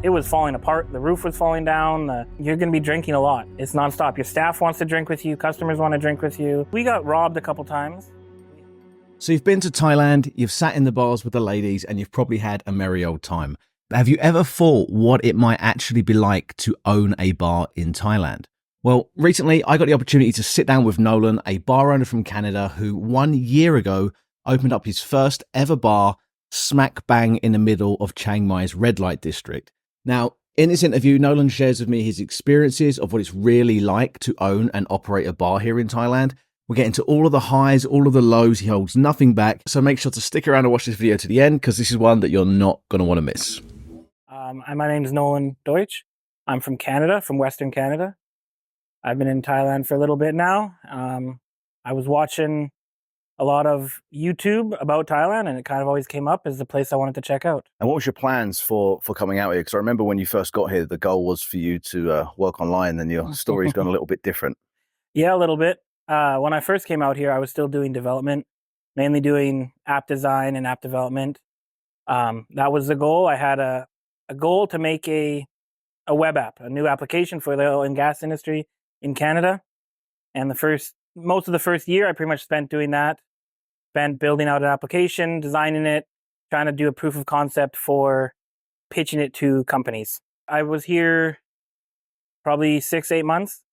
it was falling apart. The roof was falling down. You're going to be drinking a lot. It's nonstop. Your staff wants to drink with you. Customers want to drink with you. We got robbed a couple times. So you've been to Thailand, you've sat in the bars with the ladies, and you've probably had a merry old time. But have you ever thought what it might actually be like to own a bar in Thailand? Well, recently I got the opportunity to sit down with Nolan, a bar owner from Canada who 1 year ago opened up his first ever bar smack bang in the middle of Chiang Mai's red light district. Now, in this interview, Nolan shares with me his experiences of what it's really like to own and operate a bar here in Thailand. We'll get into all of the highs, all of the lows. He holds nothing back. So make sure to stick around and watch this video to the end because this is one that you're not going to want to miss. My name is Nolan Deutsch. I'm from Canada, from Western Canada. I've been in Thailand for a little bit now. I was watching a lot of YouTube about Thailand, and it kind of always came up as the place I wanted to check out. And what was your plans for coming out here? Because I remember when you first got here, the goal was for you to work online, and your story's gone a little bit different. Yeah, a little bit. When I first came out here, I was still doing development, mainly doing app design and app development. That was the goal. I had a goal to make a web app, a new application for the oil and gas industry in Canada. And most of the first year, I pretty much spent doing that. Spent building out an application, designing it, trying to do a proof of concept for pitching it to companies. I was here probably 6-8 months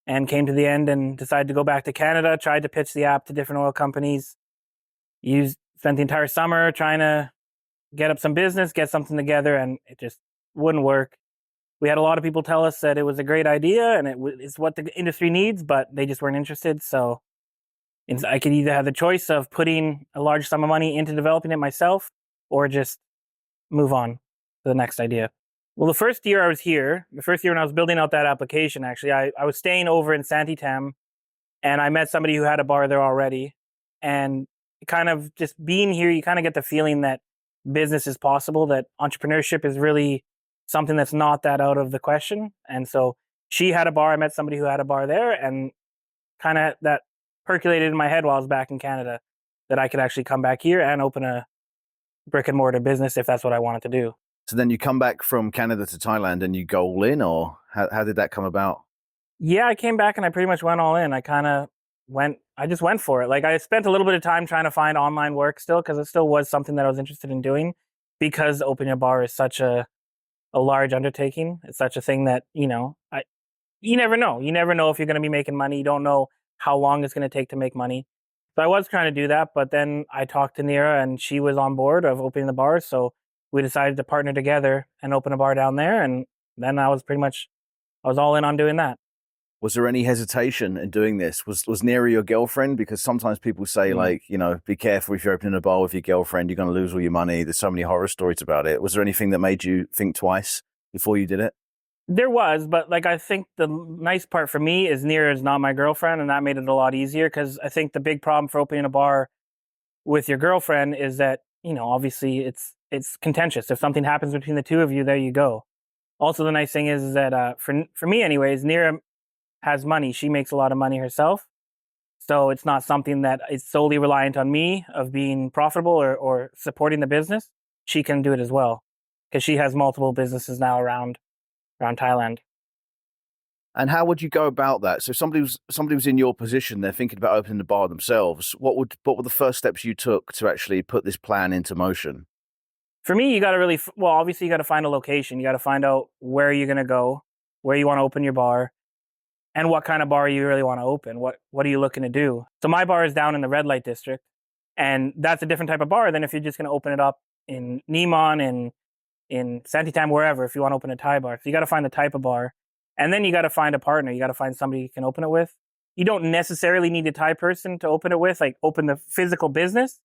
and came to the end and decided to go back to Canada, tried to pitch the app to different oil companies, spent the entire summer trying to get up some business, get something together, and it just wouldn't work. We had a lot of people tell us that it was a great idea and it's what the industry needs, but they just weren't interested. So I could either have the choice of putting a large sum of money into developing it myself or just move on to the next idea. Well, the first year I was here, the first year when I was building out that application, actually, I was staying over in Santitam, and I met somebody who had a bar there already. And kind of just being here, you kind of get the feeling that business is possible, that entrepreneurship is really something that's not that out of the question. And so she had a bar. I met somebody who had a bar there, and kind of that percolated in my head while I was back in Canada that I could actually come back here and open a brick and mortar business if that's what I wanted to do. So then you come back from Canada to Thailand and you go all in, or how did that come about? Yeah, I came back and I pretty much went all in. I just went for it. Like, I spent a little bit of time trying to find online work still, because it still was something that I was interested in doing, because opening a bar is such a large undertaking. It's such a thing that, you never know. You never know if you're going to be making money. You don't know how long it's going to take to make money. So I was trying to do that, but then I talked to Nira and she was on board of opening the bar. So we decided to partner together and open a bar down there. And then I was all in on doing that. Was there any hesitation in doing this? Was Nira your girlfriend? Because sometimes people say, be careful if you're opening a bar with your girlfriend, you're going to lose all your money. There's so many horror stories about it. Was there anything that made you think twice before you did it? There was, but I think the nice part for me is Nira is not my girlfriend, and that made it a lot easier, because I think the big problem for opening a bar with your girlfriend is that, obviously it's contentious. If something happens between the two of you, there you go. Also, the nice thing is that for me anyways, Nira has money. She makes a lot of money herself. So it's not something that is solely reliant on me of being profitable or supporting the business. She can do it as well, because she has multiple businesses now around Thailand. And how would you go about that? So somebody was in your position, they're thinking about opening the bar themselves. What were the first steps you took to actually put this plan into motion? For me, you got to obviously you got to find a location. You got to find out where you're going to go, where you want to open your bar, and what kind of bar you really want to open. What are you looking to do? So my bar is down in the red light district, and that's a different type of bar than if you're just going to open it up in Nimon, in Santitam, wherever, if you want to open a Thai bar. So you got to find the type of bar, and then you got to find a partner. You got to find somebody you can open it with. You don't necessarily need a Thai person to open it with, like open the physical business,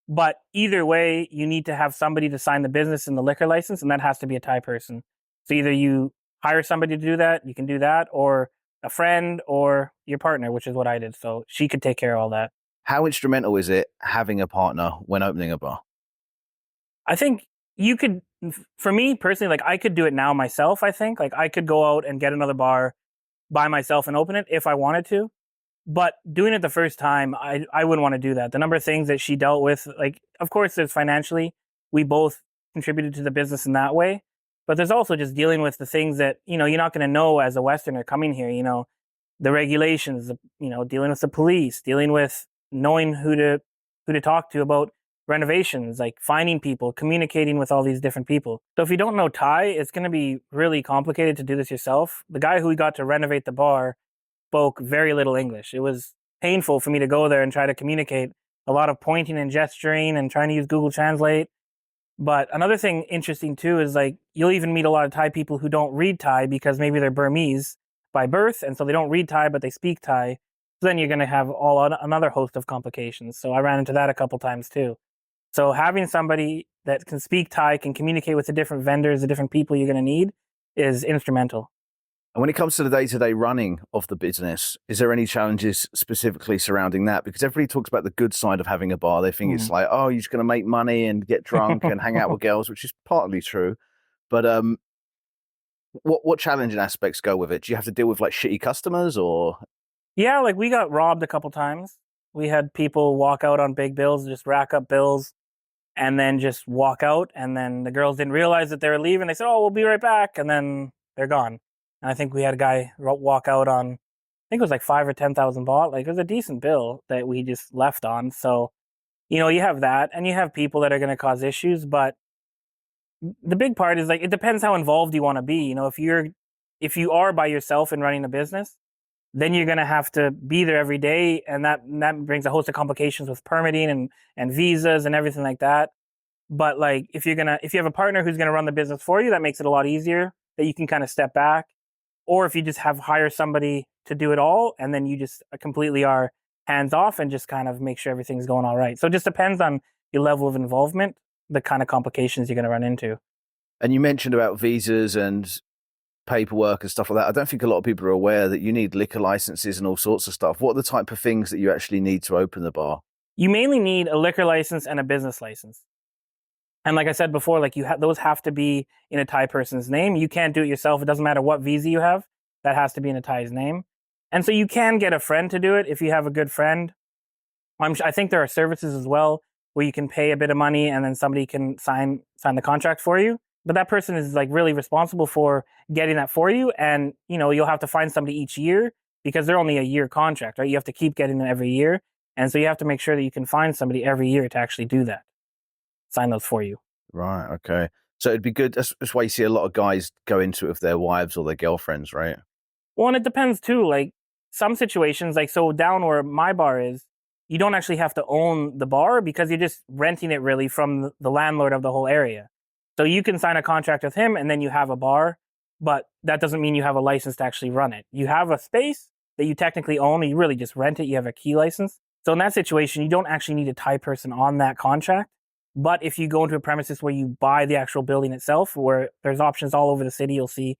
but either way, you need to have somebody to sign the business and the liquor license, and that has to be a Thai person. So either you hire somebody to do that, you can do that, or a friend or your partner, which is what I did. So she could take care of all that. How instrumental is it having a partner when opening a bar? I think you could, for me personally, I could do it now myself. I think I could go out and get another bar by myself and open it if I wanted to. But doing it the first time, I wouldn't want to do that. The number of things that she dealt with, of course, there's financially, we both contributed to the business in that way. But there's also just dealing with the things that, you're not going to know as a Westerner coming here, the regulations, dealing with the police, dealing with knowing who to talk to about renovations, like finding people, communicating with all these different people. So if you don't know Thai, it's going to be really complicated to do this yourself. The guy who we got to renovate the bar spoke very little English. It was painful for me to go there and try to communicate, a lot of pointing and gesturing and trying to use Google Translate. But another thing interesting too is like you'll even meet a lot of Thai people who don't read Thai because maybe they're Burmese by birth, and so they don't read Thai but they speak Thai. So then you're going to have another host of complications. So I ran into that a couple times too. So having somebody that can speak Thai, can communicate with the different vendors, the different people you're going to need, is instrumental. And when it comes to the day-to-day running of the business, is there any challenges specifically surrounding that? Because everybody talks about the good side of having a bar. They think it's like, oh, you're just going to make money and get drunk and hang out with girls, which is partly true. But what challenging aspects go with it? Do you have to deal with like shitty customers or? Yeah, like we got robbed a couple times. We had people walk out on big bills, just rack up bills, and then just walk out. And then the girls didn't realize that they were leaving. They said, oh, we'll be right back. And then they're gone. And I think we had a guy walk out on, I think it was like 5,000 or 10,000 baht. Like it was a decent bill that we just left on. So, you have that, and you have people that are going to cause issues. But the big part is like, it depends how involved you want to be. If you are by yourself and running a business, then you're going to have to be there every day. And that brings a host of complications with permitting and visas and everything like that. But like, if you have a partner who's going to run the business for you, that makes it a lot easier, that you can kind of step back. Or if you just hire somebody to do it all, and then you just completely are hands off and just kind of make sure everything's going all right. So it just depends on your level of involvement, the kind of complications you're going to run into. And you mentioned about visas and paperwork and stuff like that. I don't think a lot of people are aware that you need liquor licenses and all sorts of stuff. What are the type of things that you actually need to open the bar? You mainly need a liquor license and a business license. And like I said before, like those have to be in a Thai person's name. You can't do it yourself. It doesn't matter what visa you have. That has to be in a Thai's name. And so you can get a friend to do it if you have a good friend. I think there are services as well where you can pay a bit of money and then somebody can sign the contract for you. But that person is like really responsible for getting that for you. And, you'll have to find somebody each year because they're only a year contract, right? You have to keep getting them every year. And so you have to make sure that you can find somebody every year to actually do that. Sign those for you. Right. Okay. So it'd be good. That's why you see a lot of guys go into it with their wives or their girlfriends, right? Well, and it depends too. Like some situations, like so down where my bar is, you don't actually have to own the bar because you're just renting it really from the landlord of the whole area. So you can sign a contract with him and then you have a bar, but that doesn't mean you have a license to actually run it. You have a space that you technically own, and you really just rent it. You have a key license. So in that situation, you don't actually need a Thai person on that contract. But if you go into a premises where you buy the actual building itself, where there's options all over the city, you'll see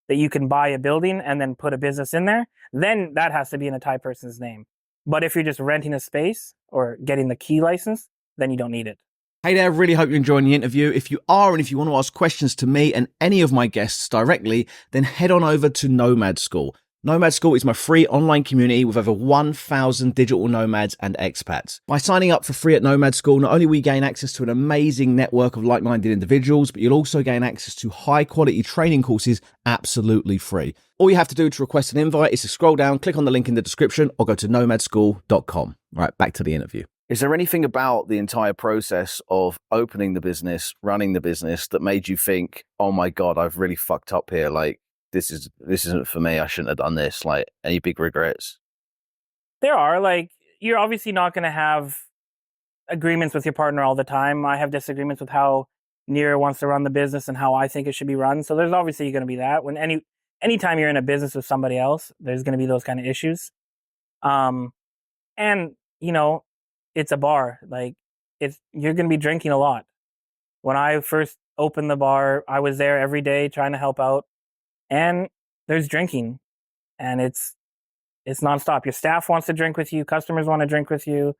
that you can buy a building and then put a business in there, then that has to be in a Thai person's name. But if you're just renting a space or getting the key license, then you don't need it. Hey there, really hope you're enjoying the interview. If you are, and if you want to ask questions to me and any of my guests directly, then head on over to Nomad School. Nomad School is my free online community with over 1,000 digital nomads and expats. By signing up for free at Nomad School, not only will you gain access to an amazing network of like-minded individuals, but you'll also gain access to high-quality training courses absolutely free. All you have to do to request an invite is to scroll down, click on the link in the description, or go to nomadschool.com. All right, back to the interview. Is there anything about the entire process of opening the business, running the business, that made you think, oh my God, I've really fucked up here? Like, this isn't for me. I shouldn't have done this. Like, any big regrets? There are. Like, you're obviously not going to have agreements with your partner all the time. I have disagreements with how Nira wants to run the business and how I think it should be run. So there's obviously going to be that. When anytime you're in a business with somebody else, there's going to be those kind of issues. And it's a bar. Like, you're going to be drinking a lot. When I first opened the bar, I was there every day trying to help out. And there's drinking, and it's nonstop. Your staff wants to drink with you. Customers want to drink with you.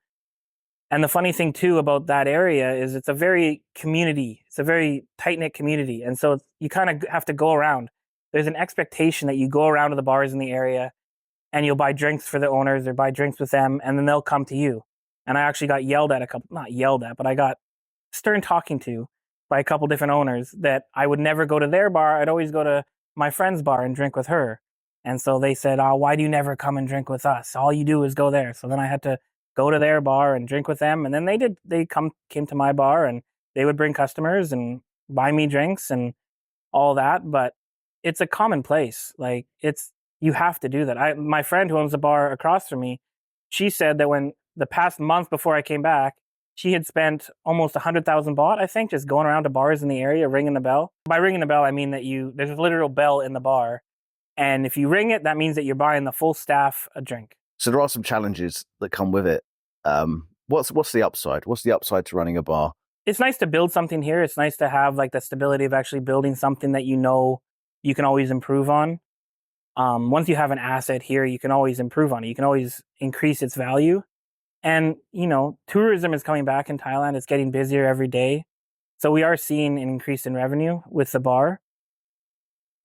And the funny thing too about that area is it's a very tight-knit community. And so you kind of have to go around. There's an expectation that you go around to the bars in the area and you'll buy drinks for the owners or buy drinks with them, and then they'll come to you. And I actually got yelled at not yelled at, but I got stern talking to by a couple different owners that I would never go to their bar. I'd always go to my friend's bar and drink with her. And so they said, "Oh, why do you never come and drink with us? All you do is go there." So then I had to go to their bar and drink with them. And then they came to my bar, and they would bring customers and buy me drinks and all that. But it's a commonplace. Like, you have to do that. My friend who owns the bar across from me, she said that when the past month before I came back, she had spent almost 100,000 baht, I think, just going around to bars in the area, ringing the bell. By ringing the bell, I mean that there's a literal bell in the bar. And if you ring it, that means that you're buying the full staff a drink. So there are some challenges that come with it. What's the upside? What's the upside to running a bar? It's nice to build something here. It's nice to have like the stability of actually building something that you know you can always improve on. Once you have an asset here, you can always improve on it. You can always increase its value. And, tourism is coming back in Thailand. It's getting busier every day. So we are seeing an increase in revenue with the bar.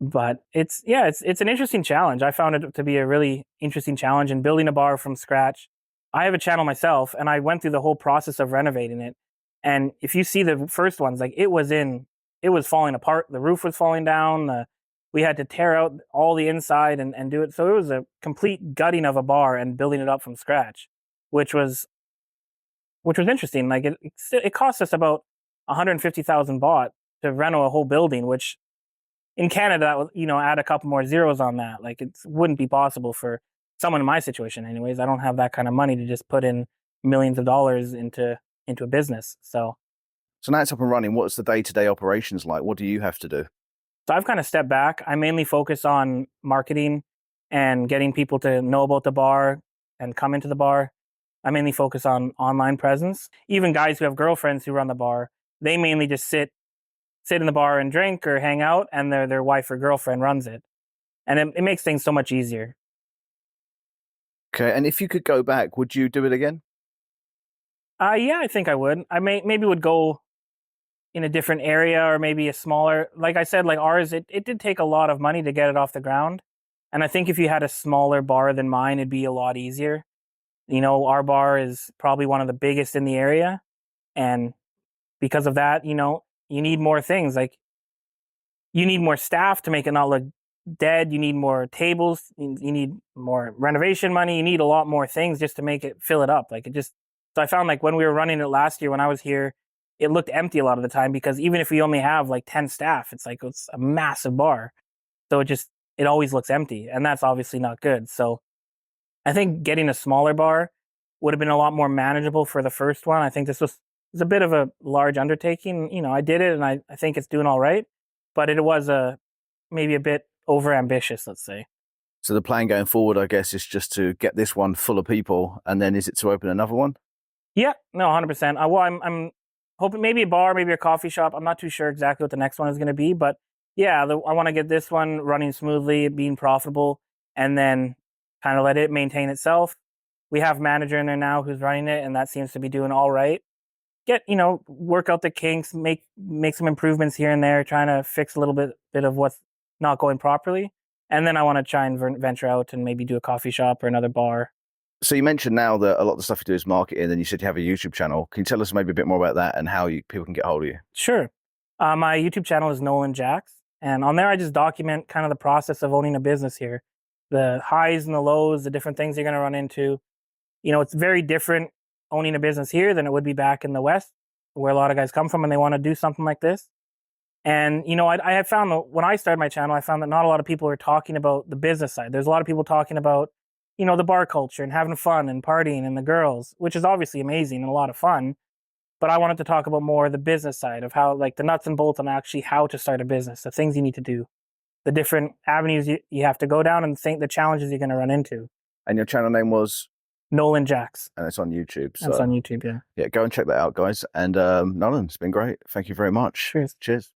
But it's an interesting challenge. I found it to be a really interesting challenge in building a bar from scratch. I have a channel myself, and I went through the whole process of renovating it. And if you see the first ones, like it was falling apart. The roof was falling down. We had to tear out all the inside and do it. So it was a complete gutting of a bar and building it up from scratch, which was interesting. Like it cost us about 150,000 baht to reno a whole building, which in Canada, that was, add a couple more zeros on that. Like it wouldn't be possible for someone in my situation anyways. I don't have that kind of money to just put in millions of dollars into a business. So now it's up and running. What's the day-to-day operations like? What do you have to do? So I've kind of stepped back. I mainly focus on marketing and getting people to know about the bar and come into the bar. I mainly focus on online presence. Even guys who have girlfriends who run the bar, they mainly just sit in the bar and drink or hang out, and their wife or girlfriend runs it. And it makes things so much easier. Okay, and if you could go back, would you do it again? Yeah, I think I would. I maybe would go in a different area or maybe a smaller. Like I said, like ours, it did take a lot of money to get it off the ground. And I think if you had a smaller bar than mine, it'd be a lot easier. Our bar is probably one of the biggest in the area. And because of that, you need more things. Like you need more staff to make it not look dead. You need more tables. You need more renovation money. You need a lot more things just to make it fill it up. So I found like when we were running it last year, when I was here, it looked empty a lot of the time because even if we only have like 10 staff, it's a massive bar. So it always looks empty, and that's obviously not good. So I think getting a smaller bar would have been a lot more manageable for the first one. I think this was a bit of a large undertaking. I did it, and I think it's doing all right, but it was maybe a bit over ambitious, let's say. So the plan going forward, I guess, is just to get this one full of people, and then is it to open another one? Yeah, no, 100%. Well, I'm hoping maybe a bar, maybe a coffee shop. I'm not too sure exactly what the next one is going to be, but yeah, I want to get this one running smoothly, being profitable, and then kind of let it maintain itself. We have a manager in there now who's running it, and that seems to be doing all right. Work out the kinks, make some improvements here and there, trying to fix a little bit of what's not going properly. And then I want to try and venture out and maybe do a coffee shop or another bar. So you mentioned now that a lot of the stuff you do is marketing, and you said you have a YouTube channel. Can you tell us maybe a bit more about that and how people can get hold of you? Sure. My YouTube channel is Nolan, and on there I just document kind of the process of owning a business here, the highs and the lows, the different things you're going to run into. It's very different owning a business here than it would be back in the West, where a lot of guys come from and they want to do something like this. And, I have found that when I started my channel, I found that not a lot of people are talking about the business side. There's a lot of people talking about, the bar culture and having fun and partying and the girls, which is obviously amazing and a lot of fun. But I wanted to talk about more the business side of how, like the nuts and bolts on actually how to start a business, the things you need to do, the different avenues you have to go down, and the challenges you're going to run into. And your channel name was? Nolan Jacks. And it's on YouTube. So it's on YouTube, yeah. Yeah, go and check that out, guys. And Nolan, it's been great. Thank you very much. Cheers. Cheers.